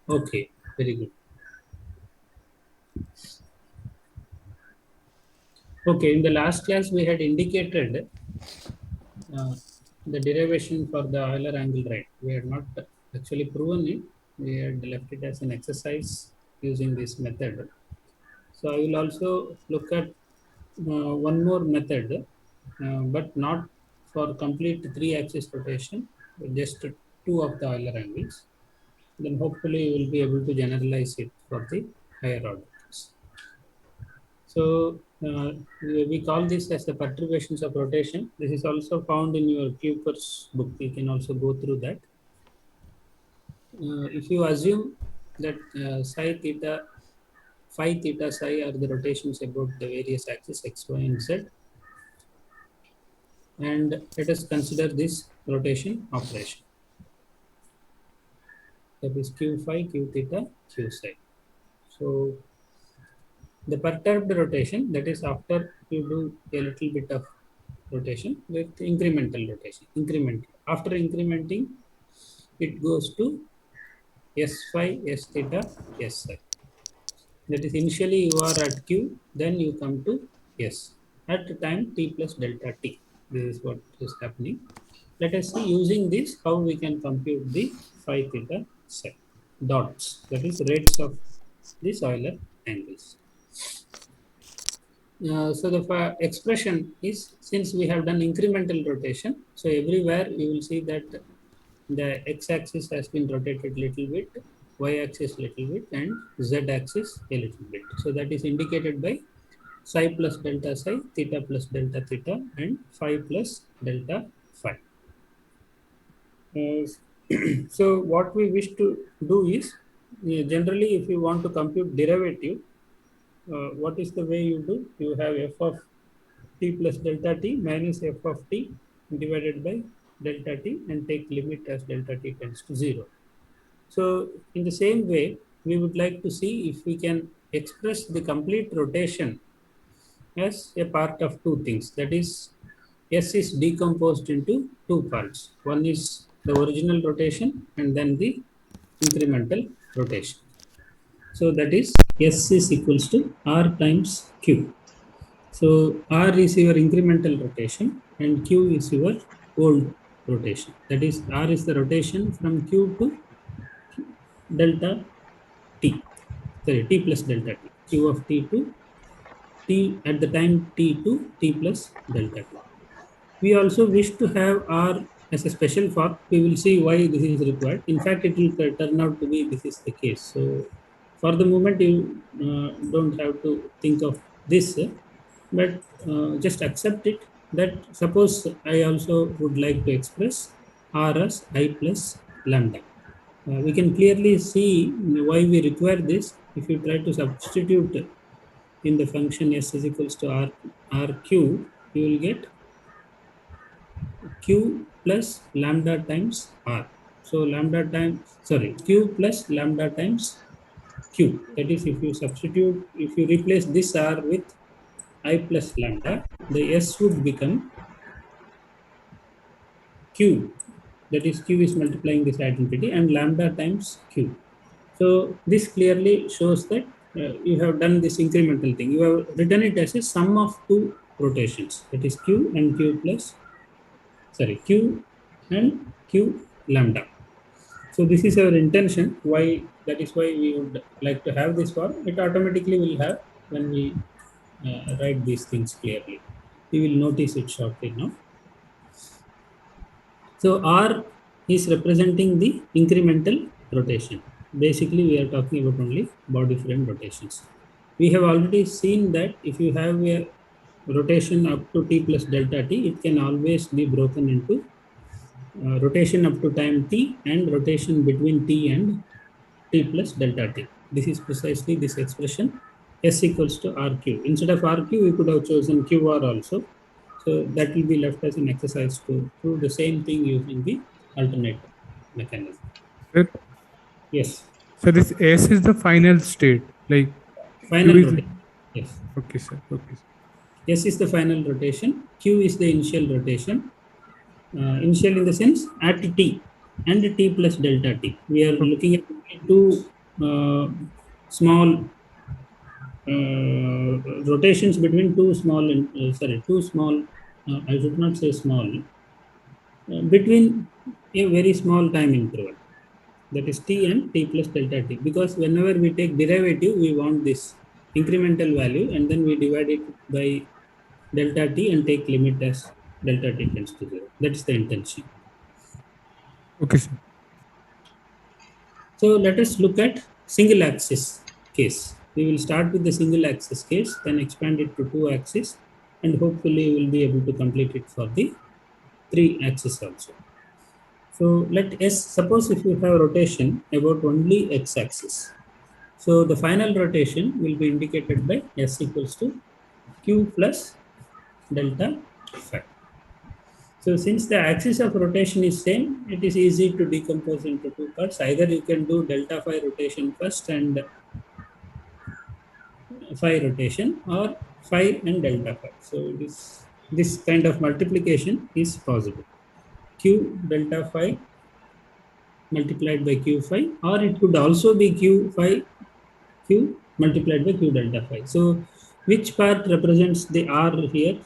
Okay, very good. Okay, in the last class we had indicated uh, the derivation for the Euler angle right. We had not actually proven it. We had left it as an exercise using this method. So I will also look at one more method, but not for complete three-axis rotation, but just two of the Euler angles. Then hopefully you will be able to generalize it for the higher orders. So we call this as the perturbations of rotation. This is also found in your Cooper's book. You can also go through that. If you assume that psi theta, phi theta psi are the rotations about the various axes x, y, and z, and let us consider this rotation operation. That is q phi, q theta, q psi. So the perturbed rotation, that is after you do a little bit of rotation with incremental rotation. Incremental. After incrementing, it goes to s phi, s theta, s psi. That is initially you are at q, then you come to s at time t plus delta t. This is what is happening. Let us see using this how we can compute the phi theta psi dots. That is rates of this Euler angles. So the expression is, since we have done incremental rotation, so everywhere you will see that the x-axis has been rotated little bit, y-axis little bit, and z-axis a little bit. So that is indicated by psi plus delta psi, theta plus delta theta, and phi plus delta phi. Uh, so what we wish to do is, generally if you want to compute derivative, what is the way you do? You have f of t plus delta t minus f of t divided by delta t and take limit as delta t tends to 0. So in the same way, we would like to see if we can express the complete rotation as a part of two things. That is, S is decomposed into two parts. One is the original rotation and then the incremental rotation. So that is S is equals to R times Q. So R is your incremental rotation and Q is your old rotation. That is, R is the rotation from Q to delta T. Sorry, T plus delta T. Q of T to T at the time T to T plus delta T. We also wish to have R as a special form. We will see why this is required. In fact, it will turn out to be this is the case. So for the moment, you don't have to think of this, but just accept it that suppose I also would like to express R as I plus lambda. We can clearly see why we require this. If you try to substitute in the function s is equals to rq, you will get q plus lambda times r. So lambda times, sorry, q plus lambda times q. That is, if you substitute, if you replace this r with I plus lambda, the s would become q. That is, q is multiplying this identity and lambda times q. So this clearly shows that you have done this incremental thing. You have written it as a sum of two rotations. That is q and q plus, sorry, q and q lambda. So this is our intention. Why, that is why we would like to have this form. It automatically will have when we write these things clearly. We will notice it shortly now. So R is representing the incremental rotation. Basically, we are talking about only body frame rotations. We have already seen that if you have a rotation up to t plus delta t, it can always be broken into rotation up to time t and rotation between t and t plus delta t. This is precisely this expression s equals to rq. Instead of rq, we could have chosen qr also. So that will be left as an exercise to prove the same thing using the alternate mechanism. Sir, Yes, so this S is the final state. Like Q final is rotation. Yes, okay, sir. Okay, sir. S is the final rotation. Q is the initial rotation. Initial in the sense at t and t plus delta t. We are Okay. looking at two. small rotations between two small, I should not say small, between a very small time interval, that is t and t plus delta t, because whenever we take derivative we want this incremental value and then we divide it by delta t and take limit as delta t tends to 0. That is the intention. Okay, sir. So let us look at single axis case. We will start with the single axis case, then expand it to two axis, and hopefully we will be able to complete it for the three axis also. So let S, suppose if you have rotation about only x axis. So the final rotation will be indicated by S equals to Q plus delta phi. So since the axis of rotation is same, it is easy to decompose into two parts. Either you can do delta phi rotation first and phi rotation, or phi and delta phi. So this kind of multiplication is possible. Q delta phi multiplied by Q phi, or it could also be Q phi Q multiplied by Q delta phi. So which part represents the R here?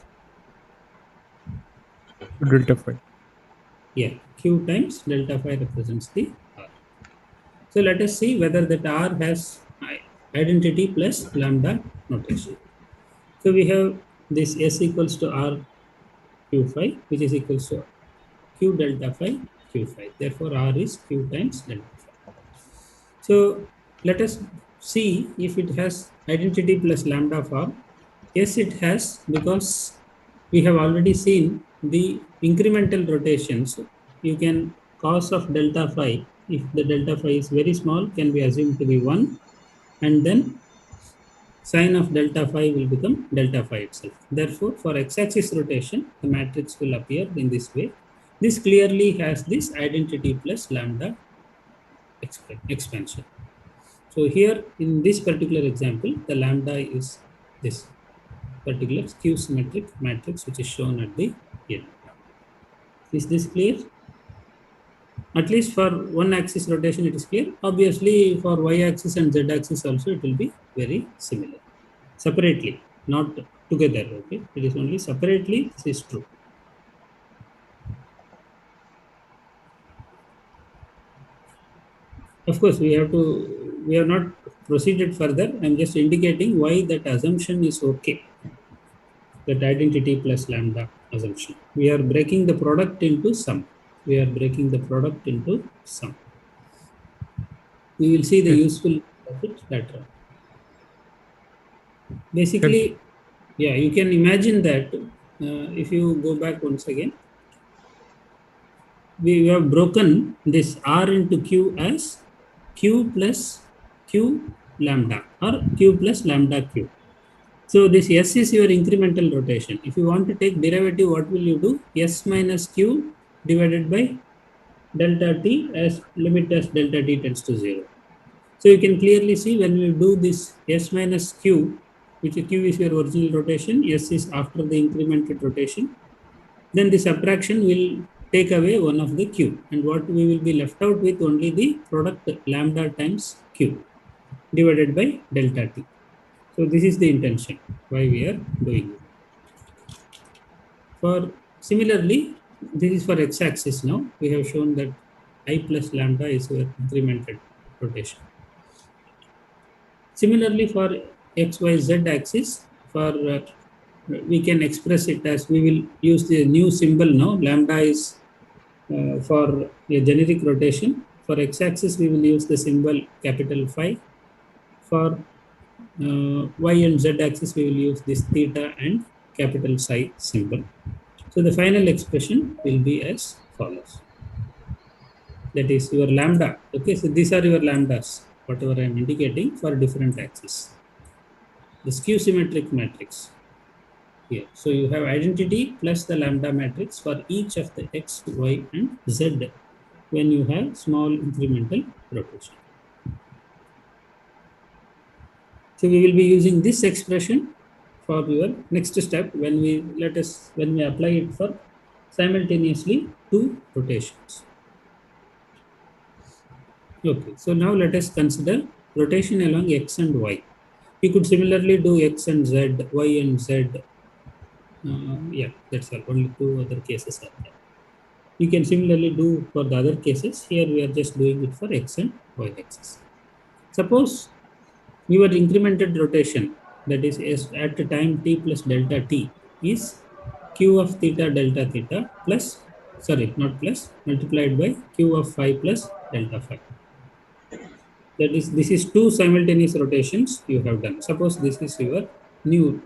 Delta phi. Yeah, Q times delta phi represents the R. So let us see whether that R has identity plus lambda notation. So we have this S equals to R Q phi, which is equals to Q delta phi Q phi. Therefore, R is Q times delta phi. So let us see if it has identity plus lambda form. Yes, it has, because we have already seen the incremental rotations. You can cos of delta phi, if the delta phi is very small, can be assumed to be 1, and then sine of delta phi will become delta phi itself. Therefore, for x-axis rotation, the matrix will appear in this way. This clearly has this identity plus lambda expansion. So here in this particular example, the lambda is this particular skew symmetric matrix which is shown at the end. Is this clear? At least for one axis rotation it is clear. Obviously for y axis and z axis also it will be very similar. Separately, not together, okay? It is only separately, this is true. Of course, we have not proceeded further. I'm just indicating why that assumption is okay. That identity plus lambda assumption. We are breaking the product into sum. We are breaking the product into sum. We will see the Yes. useful of it later on. Yes. Basically, yeah, you can imagine that if you go back once again, we have broken this R into Q as Q plus Q lambda, or Q plus lambda Q. So this S is your incremental rotation. If you want to take derivative, what will you do? S minus Q divided by delta T as limit as delta T tends to 0. So you can clearly see when we do this S minus Q, which Q is your original rotation, S is after the incremented rotation, then the subtraction will take away one of the Q, and what we will be left out with only the product lambda times Q divided by delta T. So this is the intention why we are doing it. For similarly, this is for x-axis now. We have shown that I plus lambda is your incremented rotation. Similarly, for XYZ axis, for we can express it as, we will use the new symbol now. Lambda is for a generic rotation. For x-axis, we will use the symbol capital phi. For y and z axis, we will use this theta and capital psi symbol. So the final expression will be as follows. That is your lambda. Okay, so these are your lambdas, whatever I am indicating for different axes. The skew symmetric matrix here. So you have identity plus the lambda matrix for each of the x, y, and z when you have small incremental rotation. So we will be using this expression for your next step when we apply it for simultaneously two rotations. Okay, so now let us consider rotation along x and y. You could similarly do x and z, y and z. Yeah, that's all. Only two other cases are there. You can similarly do for the other cases. Here we are just doing it for x and y axis. Suppose your incremented rotation, that is at the time t plus delta t, is q of theta delta theta plus, sorry, not plus, multiplied by q of phi plus delta phi. That is, this is two simultaneous rotations you have done. Suppose this is your new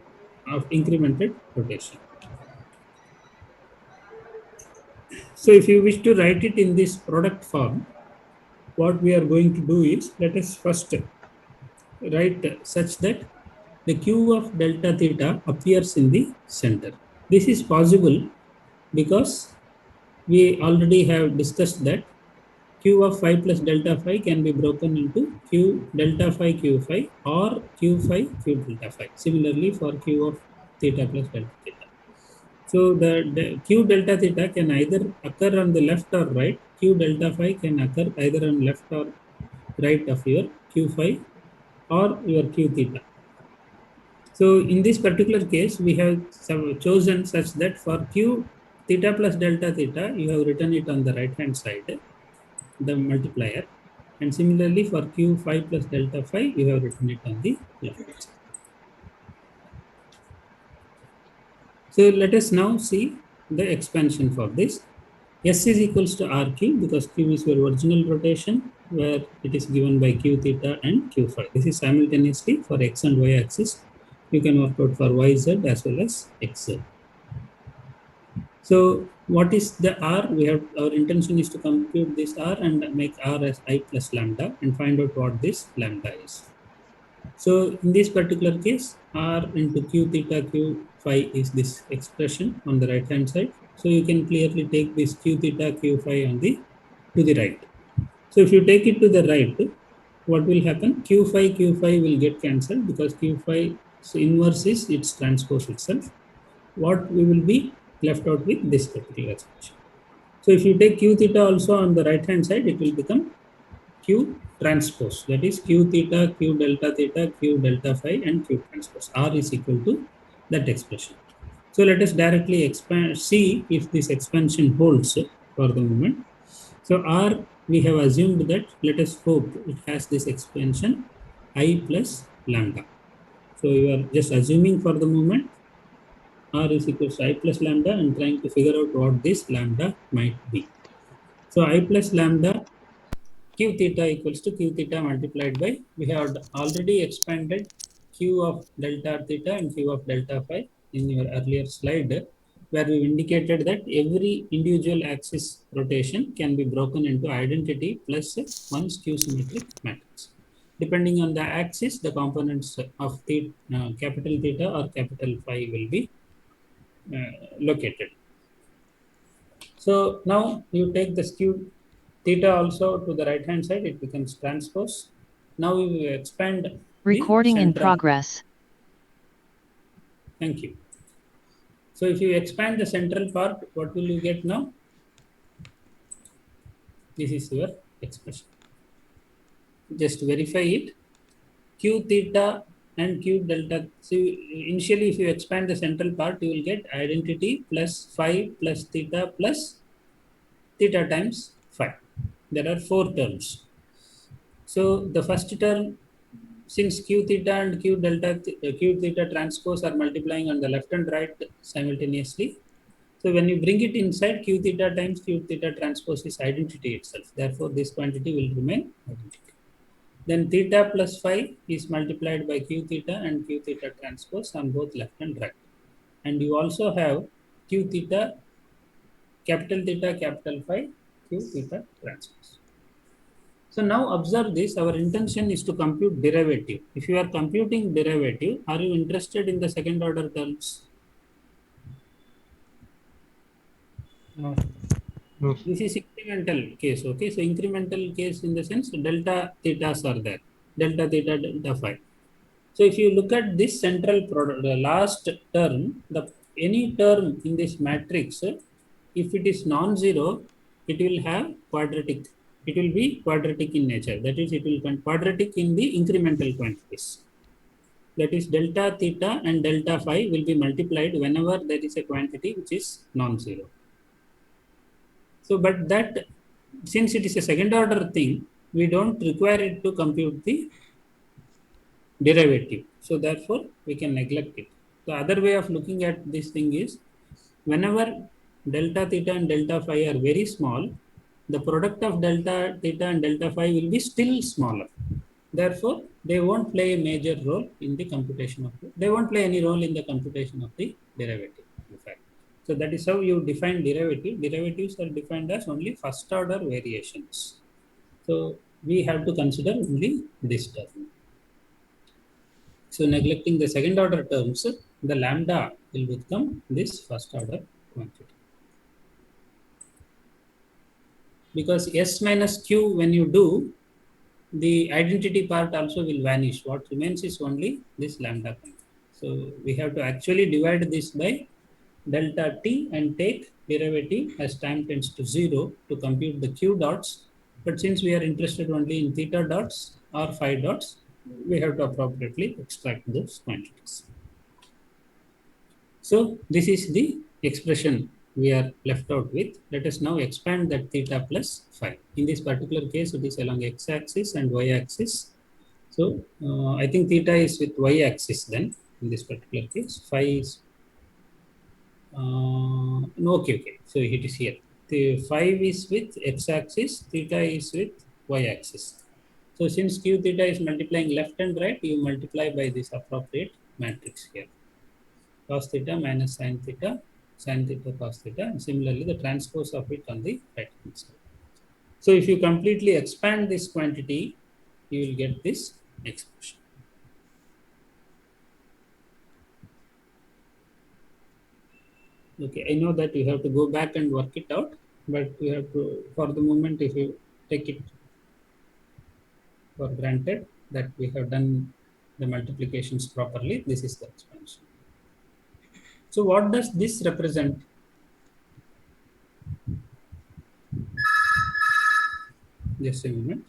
of incremented rotation. So if you wish to write it in this product form, what we are going to do is, let us first write such that the q of delta theta appears in the center. This is possible because we already have discussed that q of phi plus delta phi can be broken into q delta phi q phi or q phi q delta phi. Similarly for q of theta plus delta theta. So the q delta theta can either occur on the left or right. Q delta phi can occur either on left or right of your q phi or your q theta. So in this particular case, we have chosen such that for q theta plus delta theta, you have written it on the right hand side, the multiplier. And similarly for q phi plus delta phi, you have written it on the left hand side. So let us now see the expansion for this. S is equals to RQ because Q is your original rotation where it is given by Q theta and Q phi. This is simultaneously for X and Y axis. You can work out for YZ as well as XZ. So what is the R? We have, our intention is to compute this R and make R as I plus lambda and find out what this lambda is. So in this particular case, R into Q theta Q phi is this expression on the right hand side. So you can clearly take this Q theta Q phi on the to the right. So if you take it to the right, what will happen? Q phi will get cancelled because Q phi inverse is its transpose itself. What we will be left out with this particular expression. So if you take Q theta also on the right hand side, it will become Q transpose. That is Q theta, Q delta phi, and Q transpose. R is equal to that expression. So let us directly expand, see if this expansion holds for the moment. So R, we have assumed that, let us hope it has this expansion I plus lambda. So you are just assuming for the moment R is equal to I plus lambda and trying to figure out what this lambda might be. So I plus lambda q theta equals to q theta multiplied by, we have already expanded q of delta theta and q of delta phi in your earlier slide, where we indicated that every individual axis rotation can be broken into identity plus one skew symmetric matrix. Depending on the axis, the components of the capital theta or capital phi will be located. So now you take the skew theta also to the right hand side, it becomes transpose. Now we will expand Recording the in center. progress. Thank you. So if you expand the central part, what will you get now? This is your expression. Just verify it. Q theta and Q delta. So initially, if you expand the central part, you will get identity plus phi plus theta plus theta times phi. There are four terms. So the first term, since q theta and q theta transpose are multiplying on the left and right simultaneously, so when you bring it inside, q theta times q theta transpose is identity itself. Therefore, this quantity will remain identity. Then theta plus phi is multiplied by q theta and q theta transpose on both left and right. And you also have q theta, capital phi, q theta transpose. So now observe this, our intention is to compute derivative. If you are computing derivative, are you interested in the second order terms? No. No. This is incremental case, okay? So incremental case in the sense delta thetas are there, delta theta, delta phi. So if you look at this central product, the last term, any term in this matrix, if it is non-zero, it will have quadratic it will be quadratic in nature. That is, it will be quadratic in the incremental quantities. That is, delta theta and delta phi will be multiplied whenever there is a quantity which is non-zero. So, but that, since it is a second order thing, we don't require it to compute the derivative. So, therefore, we can neglect it. The other way of looking at this thing is, whenever delta theta and delta phi are very small, the product of delta theta and delta phi will be still smaller. Therefore, they won't play a major role in the computation of they won't play any role in the computation of the derivative, in fact. So that is how you define derivative. Derivatives are defined as only first order variations. So we have to consider only this term. So neglecting the second order terms, the lambda will become this first order quantity. Because S minus Q, when you do, the identity part also will vanish. What remains is only this lambda quantity. So we have to actually divide this by delta t and take derivative as time tends to 0 to compute the q dots. But since we are interested only in theta dots or phi dots, we have to appropriately extract those quantities. So this is the expression we are left out with. Let us now expand that theta plus phi. In this particular case, it is along x-axis and y-axis. So I think theta is with y-axis then in this particular case. Phi is no, okay. So it is here. The 5 is with x-axis, theta is with y-axis. So since q theta is multiplying left and right, you multiply by this appropriate matrix here. Cos theta minus sin theta cos theta, and similarly the transpose of it on the right hand side. So if you completely expand this quantity, you will get this expression. Okay, I know that you have to go back and work it out, but you have to, for the moment, if you take it for granted that we have done the multiplications properly, this is the expansion. So what does this represent? Just a moment.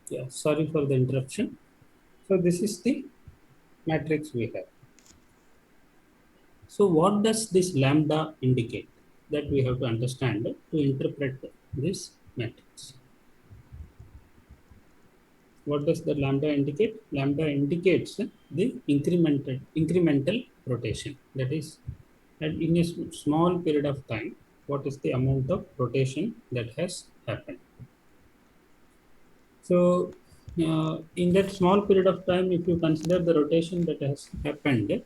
Yeah, sorry for the interruption. So this is the matrix we have. So what does this lambda indicate? That we have to understand to interpret this matrix. What does the lambda indicate? Lambda indicates the incremental rotation. That is, in a small period of time, what is the amount of rotation that has happened. So, in that small period of time, if you consider the rotation that has happened,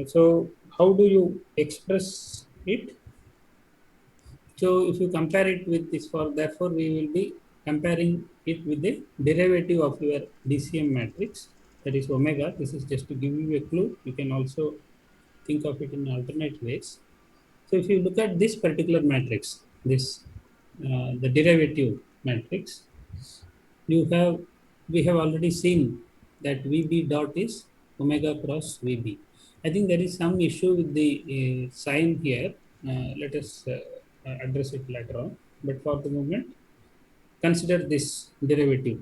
so how do you express it? So, if you compare it with this, therefore, we will be comparing it with the derivative of your DCM matrix, that is omega. This is just to give you a clue. You can also think of it in alternate ways. So, if you look at this particular matrix, the derivative matrix, you have we have already seen that VB dot is omega cross VB. I think there is some issue with the sign here. Let us address it later on. But for the moment, consider this derivative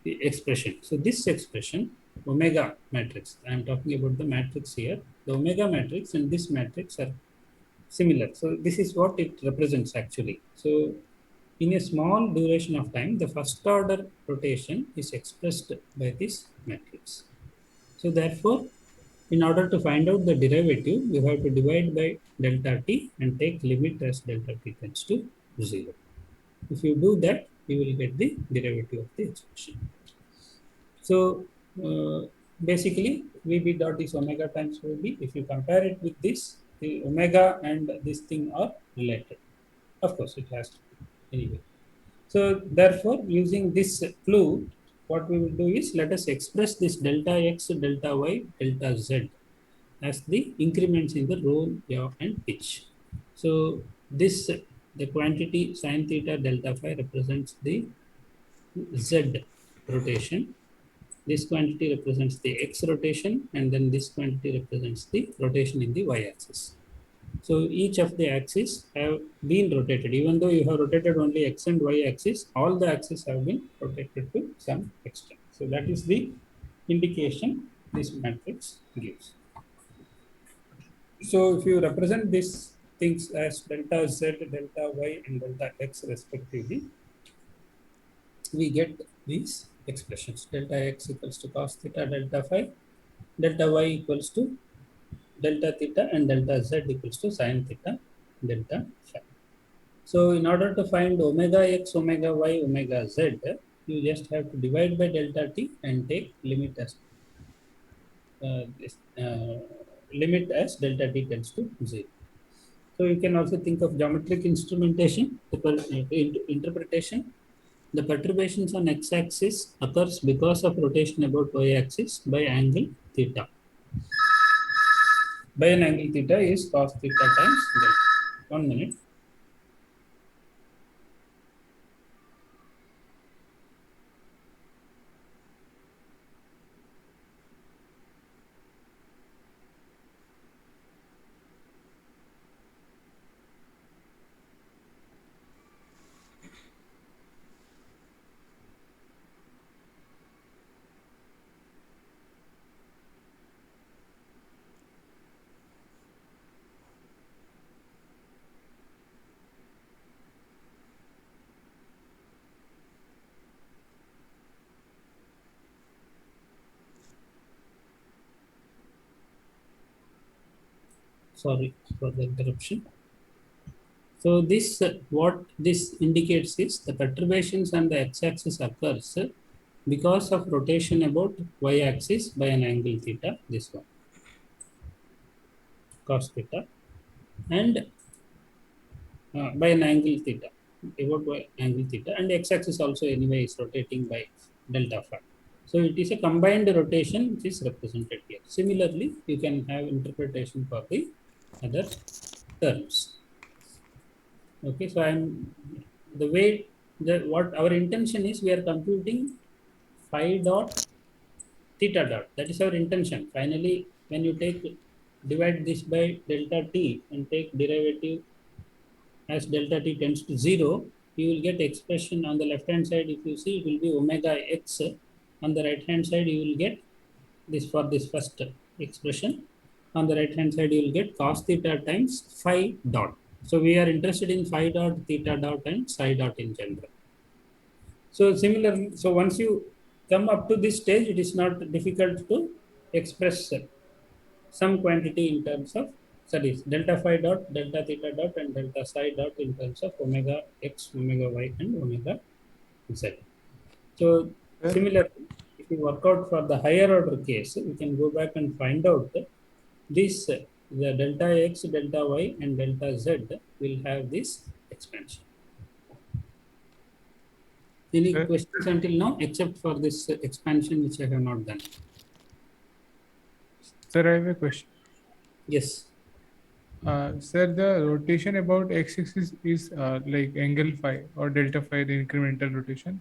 the expression. So this expression, omega matrix, I am talking about the matrix here. The omega matrix and this matrix are similar. So this is what it represents actually. So in a small duration of time, the first order rotation is expressed by this matrix. So therefore, in order to find out the derivative, you have to divide by delta t and take limit as delta t tends to 0. If you do that, you will get the derivative of the expression. So basically, VB dot is omega times VB. If you compare it with this, the omega and this thing are related. Of course, it has to be anyway. So therefore, using this clue, what we will do is let us express this delta x, delta y, delta z as the increments in the rho, yaw, and pitch. So this the quantity sine theta delta phi represents the z rotation. This quantity represents the x rotation, and then this quantity represents the rotation in the y-axis. So each of the axes have been rotated. Even though you have rotated only x and y axis, all the axes have been rotated to some extent. So that is the indication this matrix gives. So if you represent these things as delta z, delta y, and delta x respectively, we get these expressions. Delta x equals to cos theta delta phi, delta y equals to delta theta, and delta z equals to sine theta delta phi. So in order to find omega x, omega y, omega z, you just have to divide by delta t and take this, limit as delta t tends to 0. So you can also think of geometric instrumentation, interpretation. The perturbations on x-axis occurs because of rotation about y-axis by angle theta. By an angle theta is cos theta times delta. 1 minute. Sorry for the interruption. So this what this indicates is the perturbations on the x-axis occurs because of rotation about y-axis by an angle theta, this one, cos theta, and by an angle theta, about by angle theta, and x-axis also anyway is rotating by delta phi. So it is a combined rotation which is represented here. Similarly, you can have interpretation for the other terms. Okay, so I'm the way that what our intention is, we are computing phi dot theta dot. That is our intention. Finally, when you divide this by delta t and take derivative as delta t tends to 0, you will get expression on the left hand side. If you see, it will be omega x. On the right hand side, you will get this for this first expression. On the right hand side, you will get cos theta times phi dot. So we are interested in phi dot, theta dot, and psi dot in general. So similarly, so once you come up to this stage, it is not difficult to express some quantity in terms of studies delta phi dot, delta theta dot, and delta psi dot in terms of omega x, omega y, and omega z. So Sir, similarly, if you work out for the higher order case, we can go back and find out this the delta x, delta y, and delta z will have this expansion. Any sir, questions until now, except for this expansion which I have not done? sir, I have a question. Yes. Sir, the rotation about x-axis is like angle phi or delta phi, the incremental rotation.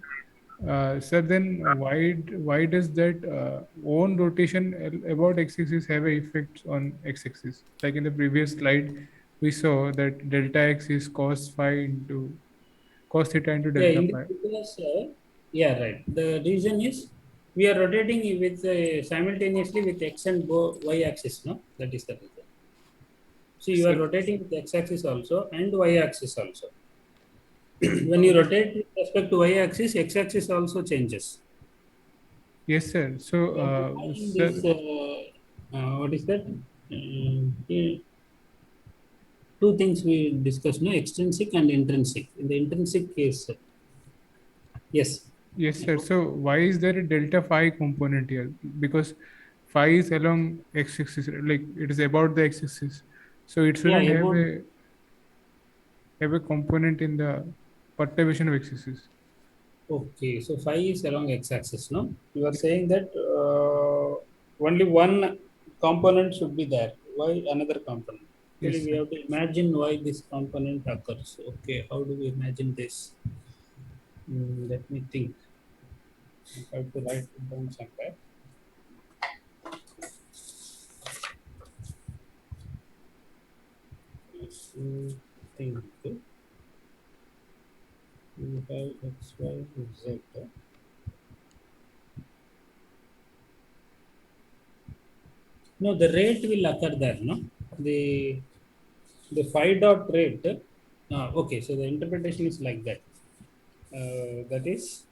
Sir, then why does that own rotation about x-axis have an effect on x-axis? Like in the previous slide, we saw that delta x is cos phi into cos theta into Yeah, delta in this phi. because, yeah, right. The reason is we are rotating with simultaneously with x and y axis, no? That is the reason. So you are Sir, rotating with x axis also and y axis also. When you rotate with respect to y axis, x axis also changes. yes, sir. So, We are defining this, sir, what is that? Here, two things we discussed, no? Extrinsic and intrinsic. In the intrinsic case, yes. yes, sir. So why is there a delta phi component here? Because phi is along x-axis, like it is about the x-axis. So it Yeah, shouldn't about have a component in the perturbation of x-axis. okay, so phi is along x-axis, no? You are saying that only one component should be there. Why another component? Actually, Yes, we sir. have to imagine why this component occurs. Okay, how do we imagine this? Let me think. I have to write it down somewhere. Think. You have x, y, z. No, the rate will occur there, no? The the phi dot rate. Okay, so the interpretation is like that. That is,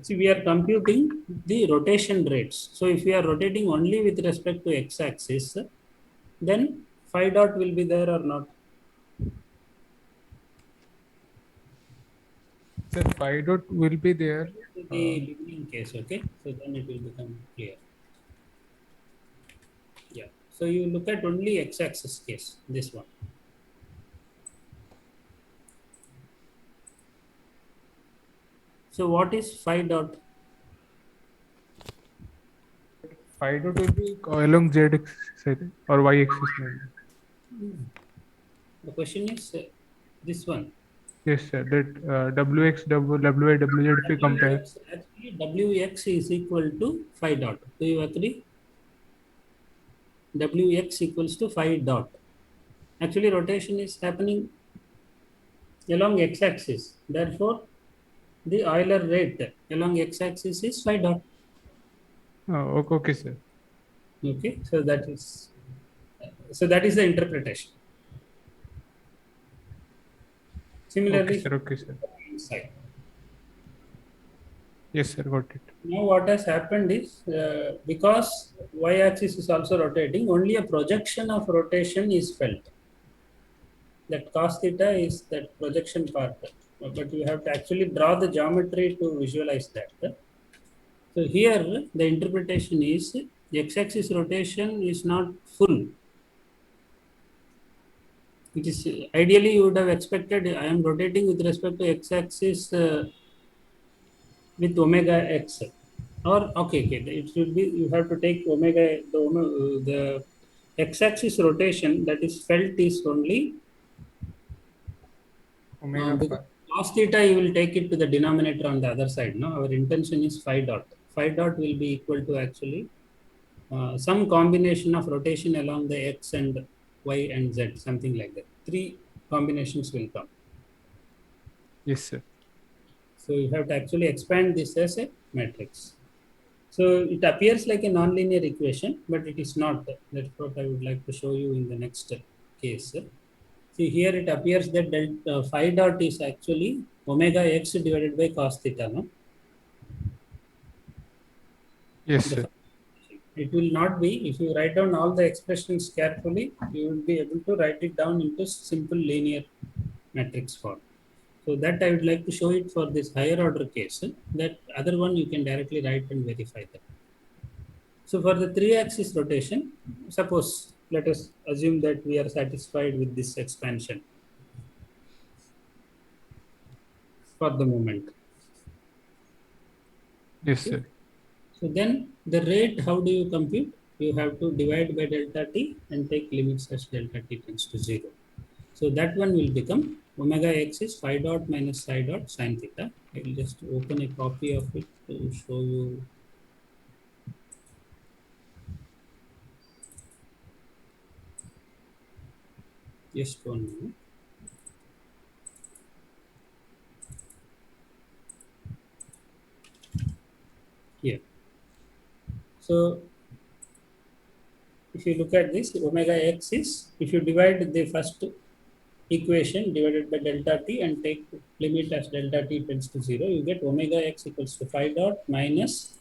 see, we are computing the rotation rates. So if we are rotating only with respect to x-axis, then phi dot will be there or not? Sir, phi dot will be there. The Uh, beginning case, okay? So then it will become clear. Yeah. So you look at only x-axis case, this one. So what is phi dot? Phi dot will be along z-axis, I think, or y-axis maybe. The question is this one. Yes, sir. That wx, wy, wz if we compare. WX, actually, WX is equal to phi dot. Do you agree? Wx equals to phi dot. Actually, rotation is happening along x-axis. Therefore, the Euler rate along x-axis is phi dot. Oh, okay, okay, sir. Okay, so that is the interpretation. Okay, Similarly, sir. Okay, sir. side. Yes, sir. Got it. Now, what has happened is because y-axis is also rotating, only a projection of rotation is felt. That cos theta is that projection part, but you have to actually draw the geometry to visualize that. So here the interpretation is the x-axis rotation is not full. It is ideally you would have expected I am rotating with respect to x-axis with omega x, or okay, it should be you have to take the x-axis rotation that is felt is only Omega because phi. cos theta, you will take it to the denominator on the other side. No, our intention is phi dot. Phi dot will be equal to actually some combination of rotation along the x and y and z, something like that. Three combinations will come. Yes, sir. So you have to actually expand this as a matrix. So it appears like a nonlinear equation, but it is not. That's what I would like to show you in the next case. See here it appears that delta phi dot is actually omega x divided by cos theta. No? Yes, The sir. It will not be, if you write down all the expressions carefully, you will be able to write it down into simple linear matrix form. So that I would like to show it for this higher order case. That other one you can directly write and verify that. So for the 3-axis rotation, suppose let us assume that we are satisfied with this expansion for the moment. Yes, Okay. sir. So then the rate, how do you compute? You have to divide by delta t and take limits as delta t tends to 0. So that one will become omega x is phi dot minus psi dot sine theta. I will just open a copy of it to show you. Just 1 minute. Here. So if you look at this, omega x is, if you divide the first equation divided by delta t and take limit as delta t tends to 0, you get omega x equals to phi dot minus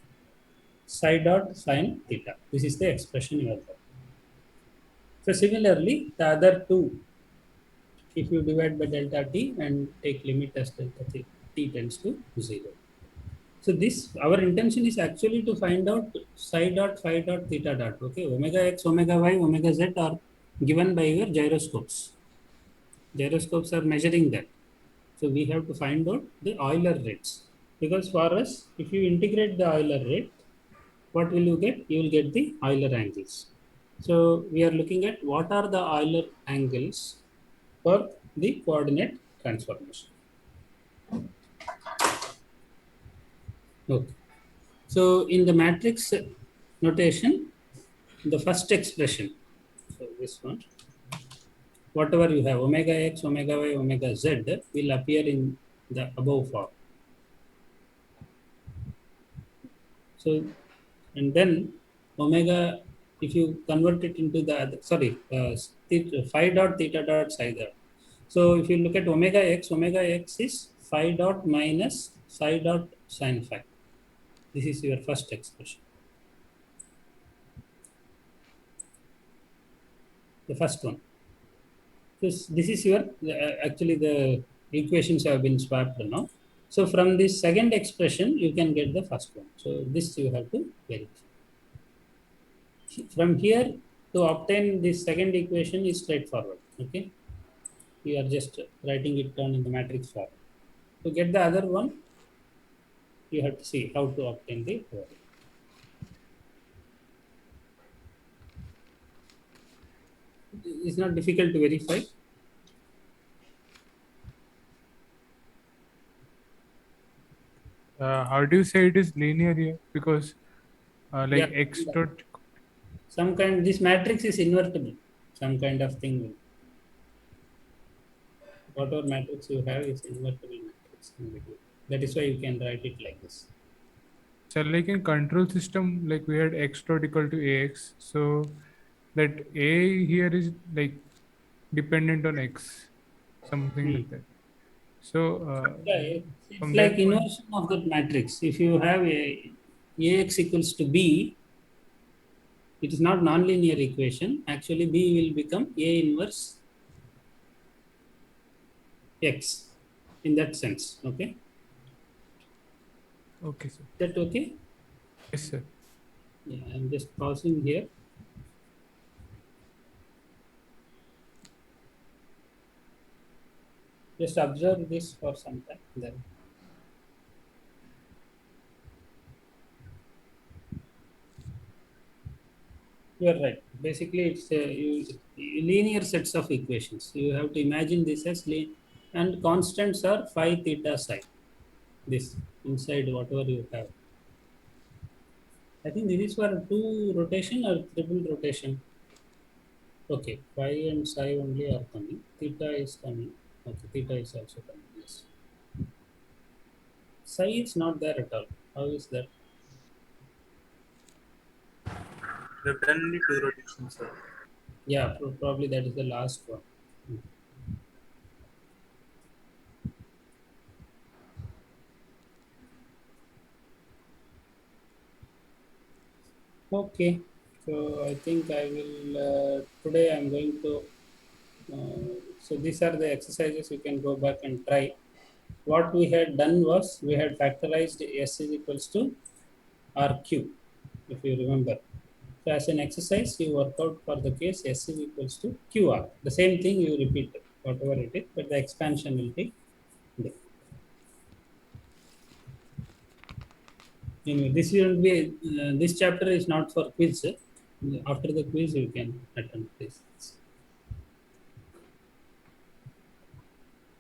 psi dot sine theta. This is the expression you have got. So similarly, the other two, if you divide by delta t and take limit as delta t tends to 0. So this, our intention is actually to find out psi dot phi dot theta dot. Okay, omega x, omega y, omega z are given by your gyroscopes. Gyroscopes are measuring that. So we have to find out the Euler rates. Because for us, if you integrate the Euler rate, what will you get? You will get the Euler angles. So we are looking at what are the Euler angles for the coordinate transformation. Okay. So in the matrix notation, the first expression, so this one, whatever you have, omega x, omega y, omega z will appear in the above form. So, and then omega, if you convert it into the other, sorry, phi dot theta dot psi dot. So if you look at omega x is phi dot minus psi dot sine phi. This is your first expression. The first one. This is your, actually the equations have been swapped now. So from this second expression, you can get the first one. So this you have to verify. From here to obtain this second equation is straightforward. Okay. We are just writing it down in the matrix form. To get the other one, you have to see how to obtain the value. It's not difficult to verify. How do you say it is linear here? Because Yeah. like x dot. Some kind, this matrix is invertible. Some kind of thing. Whatever matrix you have is invertible matrix in between. That is why you can write it like this. So like in control system, like we had x dot equal to ax. So that a here is like dependent on x, something Hmm. like that. So Yeah, it's from like that point, inversion of that matrix. If you have ax equals to b, it is not nonlinear equation. Actually, b will become a inverse x in that sense. Okay, okay, sir. is that okay? Yes, sir. Yeah, I'm just pausing here. Just observe this for some time. Then you are right. Basically, it's linear sets of equations. You have to imagine this as and constants are phi, theta, psi. This inside whatever you have. I think this is for two rotation or triple rotation. Okay, phi and psi only are coming. Theta is coming. Okay, theta is also coming. Yes. Psi is not there at all. How is that? We've done only 2 rotations, sir. Yeah, probably that is the last one. Okay, so I think I will, today I'm going to, so these are the exercises you can go back and try. What we had done was we had factorized S is equals to RQ, if you remember. So as an exercise, you work out for the case S is equals to QR. The same thing you repeat, whatever it is, but the expansion will be different. Anyway, this will be, this chapter is not for quiz. After the quiz, you can attempt this.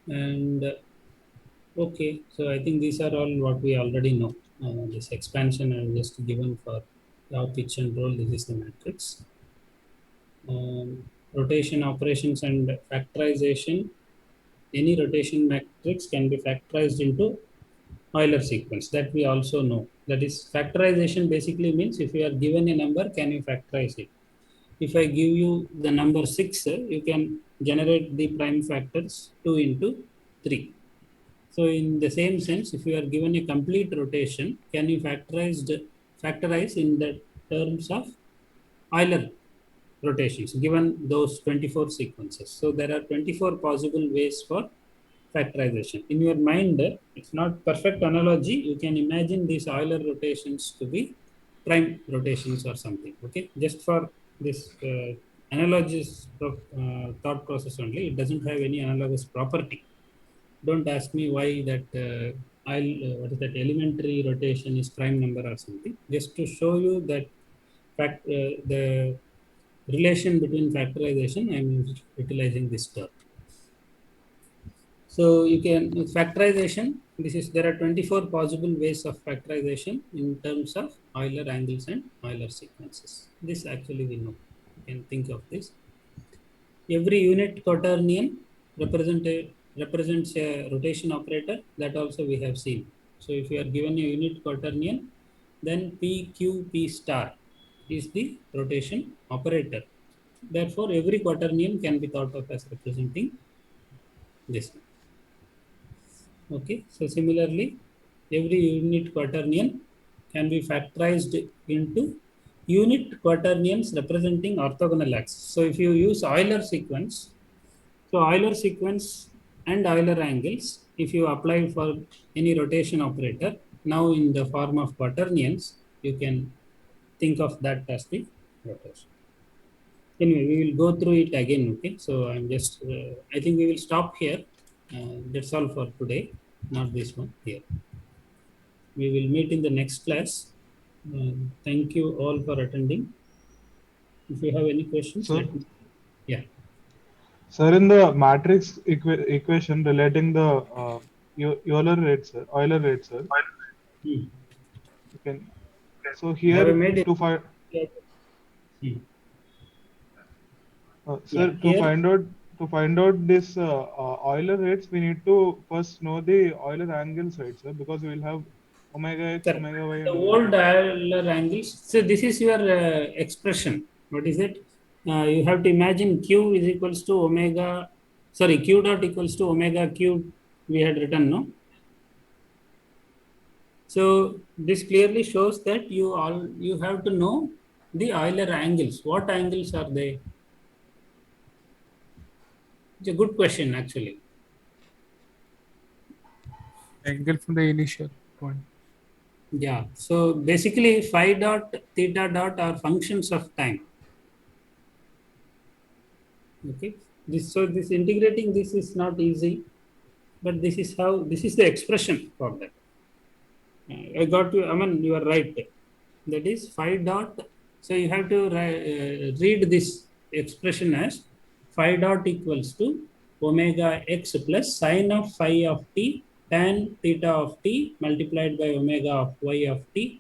And okay, so I think these are all what we already know. This expansion I just given for our pitch and roll. This is the matrix. Rotation operations and factorization. Any rotation matrix can be factorized into Euler sequence. That we also know. That is factorization basically means if you are given a number, can you factorize it? If I give you the number 6, you can generate the prime factors 2 into 3. So in the same sense, if you are given a complete rotation, can you factorize in the terms of Euler rotations given those 24 sequences? So there are 24 possible ways for factorization. In your mind, it's not perfect analogy. You can imagine these Euler rotations to be prime rotations or something. Okay, just for this analogous thought process only. It doesn't have any analogous property. Don't ask me why that what is that elementary rotation is prime number or something. Just to show you that the relation between factorization, I'm utilizing this term. So you can factorization. This is there are 24 possible ways of factorization in terms of Euler angles and Euler sequences. This actually we know. You can think of this. Every unit quaternion represents a rotation operator. That also we have seen. So if you are given a unit quaternion, then PQP star is the rotation operator. Therefore, every quaternion can be thought of as representing this one. Okay, so similarly, every unit quaternion can be factorized into unit quaternions representing orthogonal axes. So if you use Euler sequence, so Euler sequence and Euler angles, if you apply for any rotation operator, now in the form of quaternions, you can think of that as the rotation. Anyway, we will go through it again. Okay, so I'm just, I think we will stop here. That's all for today, not this one here. We will meet in the next class. Thank you all for attending. If you have any questions, So, let me. Yeah. sir, in the matrix equation relating the Euler rate, sir, Hmm. you can. So Have I here made it? to find, Hmm. sir, Yeah. Here. to find out this Euler rates, we need to first know the Euler angles, right, sir? Because we will have omega x, Correct. omega y, The and old omega z. Euler angles. So this is your expression. What is it? You have to imagine Q is equals to omega. Sorry, Q dot equals to omega Q. We had written, no. So this clearly shows that you have to know the Euler angles. What angles are they? It's a good question actually. Angle from the initial point. Yeah. So basically, phi dot, theta dot are functions of time. Okay. This integrating this is not easy, but this is the expression for that. I got you. I mean, you are right. That is phi dot. So you have to read this expression as phi dot equals to omega x plus sine of phi of t tan theta of t multiplied by omega of y of t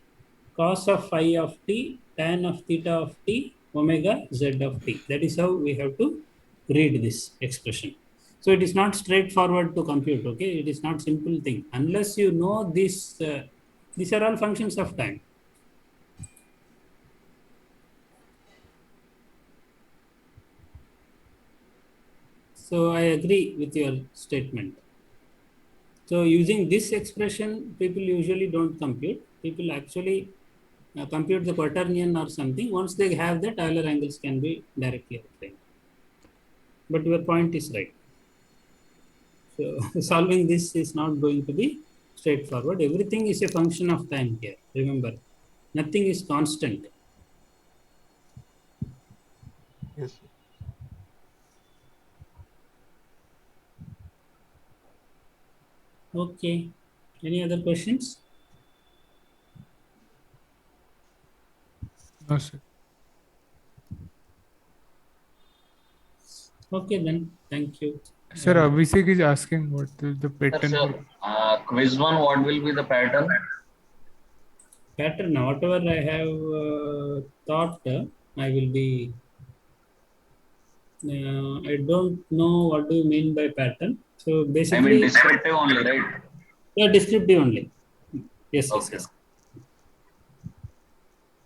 cos of phi of t tan of theta of t omega z of t. That is how we have to read this expression. So it is not straightforward to compute. Okay, it is not simple thing unless you know this. These are all functions of time. So I agree with your statement. So using this expression, people usually don't compute. People actually compute the quaternion or something. Once they have that, Euler angles can be directly obtained. But your point is right. So solving this is not going to be straightforward. Everything is a function of time here. Remember, nothing is constant. Yes, sir. Okay. Any other questions? No, sir. Okay then. Thank you. Sir, Abhishek is asking what is the Sir, pattern. sir, quiz one, what will be the pattern? Pattern. Whatever I have thought, I will be. I don't know what do you mean by pattern. So I mean basically, descriptive only, right? yeah, descriptive only. Yes, yes, Okay. yes.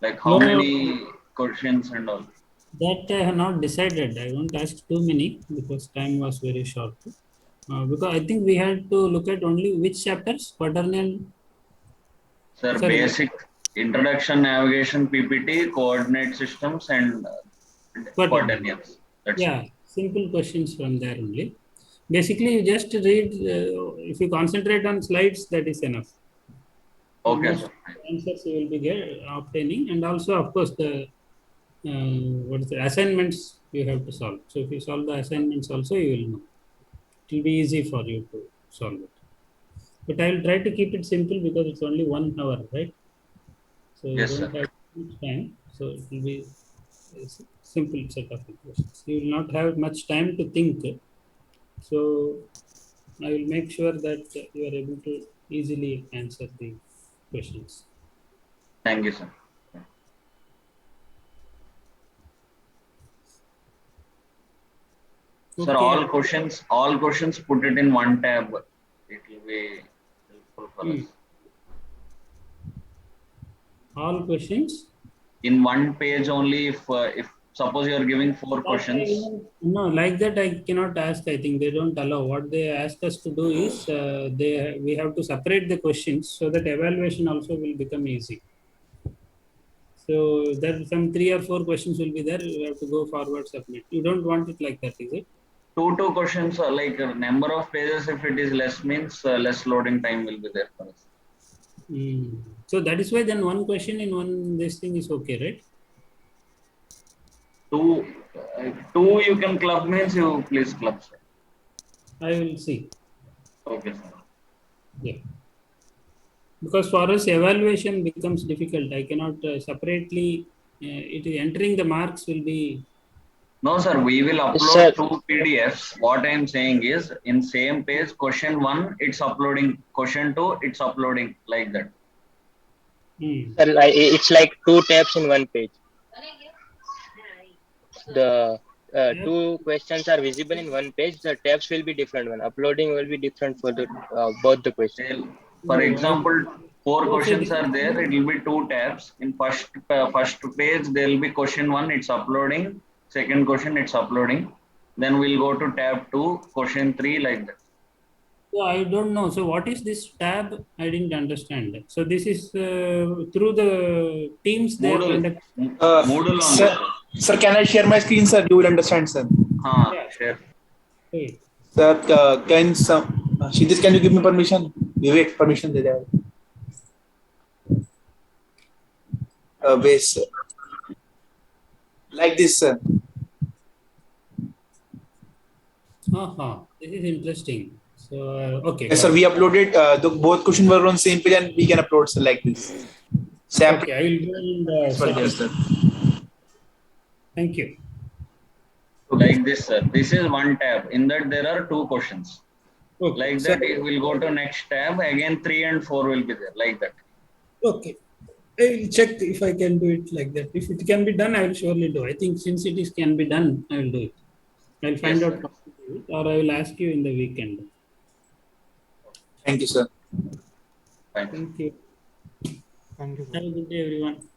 Like how No, many questions and all. that I have not decided. I won't ask too many because time was very short. Because I think we had to look at only which chapters, quaternion. Sir, Sorry, basic introduction, navigation, PPT, coordinate systems, and quaternion. quaternions. That's Yeah, it. simple questions from there only. Basically, you just read. If you concentrate on slides, that is enough. Okay, Most sir. answers you will be obtaining, and also, of course, the what is the assignments you have to solve. So if you solve the assignments also, you will know. It will be easy for you to solve it. But I will try to keep it simple because it's only 1 hour, right? So you Yes, sir. don't have much time. So it will be a simple set of equations. You will not have much time to think. So I will make sure that you are able to easily answer the questions. Thank you, sir. Sir, Okay. all questions put it in one tab. It will be helpful for us. All questions. In one page only, if suppose you are giving 4 questions. No, like that I cannot ask. I think they don't allow. What they ask us to do is we have to separate the questions so that evaluation also will become easy. So there some 3 or 4 questions will be there. You have to go forward, submit. You don't want it like that, is it? Two questions are like number of pages. If it is less, means less loading time will be there for us. So that is why then one question in one this thing is okay, right? Two you can club, means you please club, sir. I will see. Okay, sir. Yeah. Because for us evaluation becomes difficult. I cannot separately. It is entering the marks will be. No, sir. We will Sir, upload 2 PDFs. What I am saying is, in same page, question 1 it's uploading, question 2 it's uploading, like that. sir, it's like 2 tabs in one page. The two questions are visible in one page. The tabs will be different. One uploading will be different for the both the questions. For example, 4 So questions are there. It will be 2 tabs. In first page there will be question 1. It's uploading. Second question it's uploading. Then we'll go to tab 2, question 3, like that. So I don't know. So what is this tab? I didn't understand. So this is through the teams they are Moodle. conducting. Moodle only. Sir, can I share my screen, sir? You will understand, sir. Yeah. Share. Wait. Sir, can some Shidis, can you give me permission? Vivek, permission they they. Wait, sir. Like this, sir. This is interesting. So okay. Yes, sir. We uploaded the both questions were on same page, and we can upload, sir, like this. Okay, I will go in Sorry, yes, sir. Thank you. Like this, sir. This is one tab. In that there are 2 questions. Okay. Like that, it will go to next tab. Again, 3 and 4 will be there. Like that. Okay. I will check if I can do it like that. If it can be done, I will surely do. I think since it is can be done, I will do it. I'll find Yes, out sir. how to do it, or I will ask you in the weekend. Thank you, sir. Fine. Thank you. Thank you, sir. Have a good day, everyone.